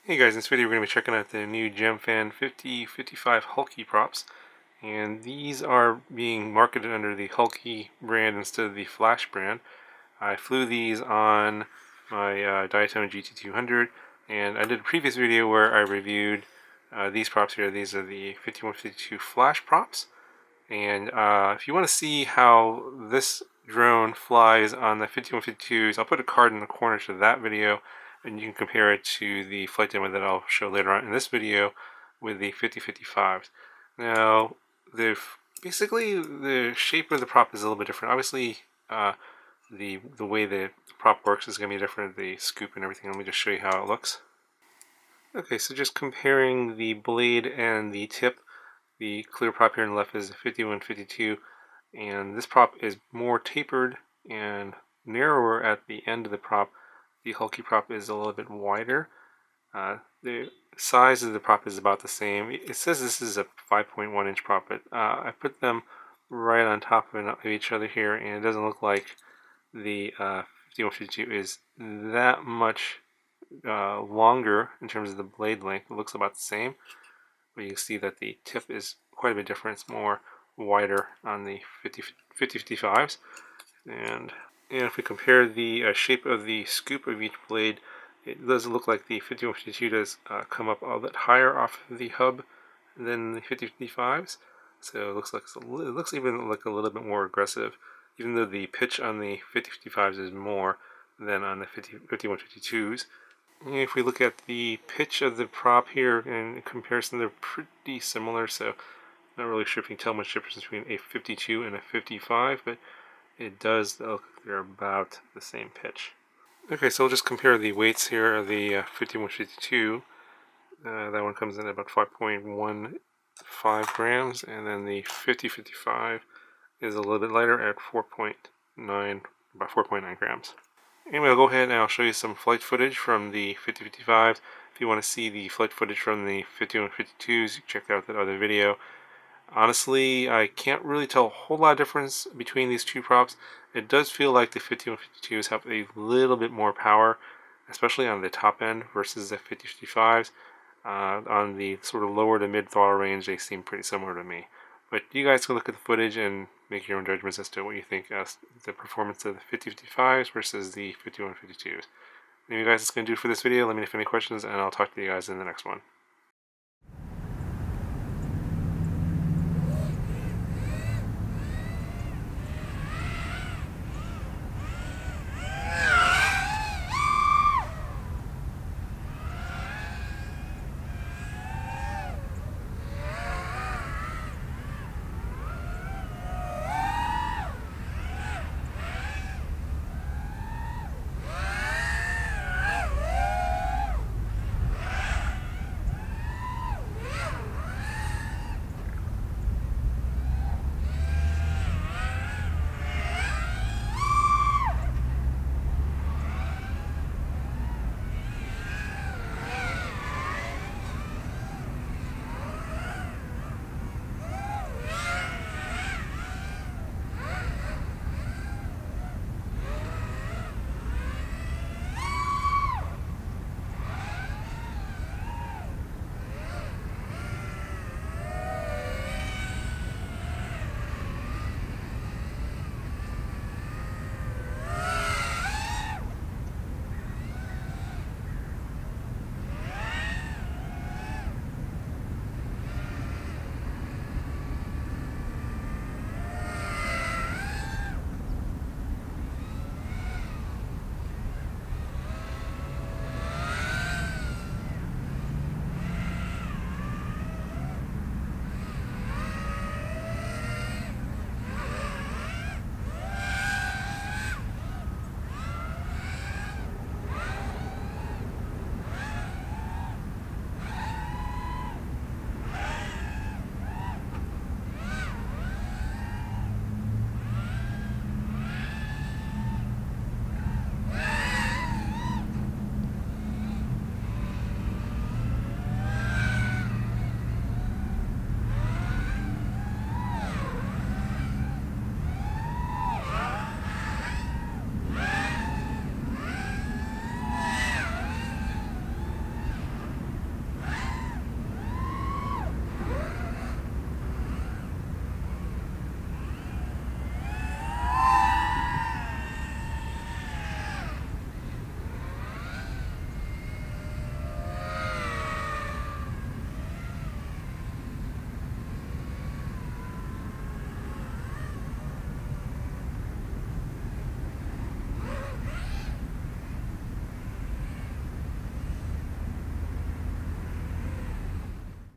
Hey guys, in this video we're going to be checking out the new Gemfan 5055 Hulkie props, and these are being marketed under the Hulkie brand instead of the Flash brand. I flew these on my Diatone GT200, and I did a previous video where I reviewed these props here. These are the 5152 Flash props, and if you want to see how this drone flies on the 5152s, I'll put a card in the corner to that video, and you can compare it to the flight demo that I'll show later on in this video with the 5055s. Now, basically the shape of the prop is a little bit different. Obviously, the way the prop works is going to be different, the scoop and everything. Let me just show you how it looks. Okay, so just comparing the blade and the tip, the clear prop here on the left is 5152, and this prop is more tapered and narrower at the end of the prop. The Hulkie prop is a little bit wider. The size of the prop is about the same. It says this is a 5.1 inch prop, but I put them right on top of each other here, and it doesn't look like the 5152 is that much longer in terms of the blade length. It looks about the same, but you can see that the tip is quite a bit different. It's more wider on the 5055s. And if we compare the shape of the scoop of each blade, it does look like the 5152 does come up a little bit higher off of the hub than the 5055s. So it looks even like a little bit more aggressive, even though the pitch on the 5055s is more than on the 5152s. If we look at the pitch of the prop here in comparison, they're pretty similar, so not really sure if you can tell much difference between a 52 and a 55, but it does look like they're about the same pitch. Okay, so we'll just compare the weights here of the 5152. That one comes in at about 5.15 grams, and then the 5055 is a little bit lighter at 4.9, about 4.9 grams. Anyway, I'll go ahead and I'll show you some flight footage from the 5055. If you want to see the flight footage from the 5152s, you can check out that other video. Honestly, I can't really tell a whole lot of difference between these two props. It does feel like the 5152s have a little bit more power, especially on the top end versus the 5055s. On the sort of lower to mid throttle range, they seem pretty similar to me. But you guys can look at the footage and make your own judgments as to what you think of the performance of the 5055s versus the 5152s. Anyway guys, that's going to do it for this video. Let me know if you have any questions, and I'll talk to you guys in the next one.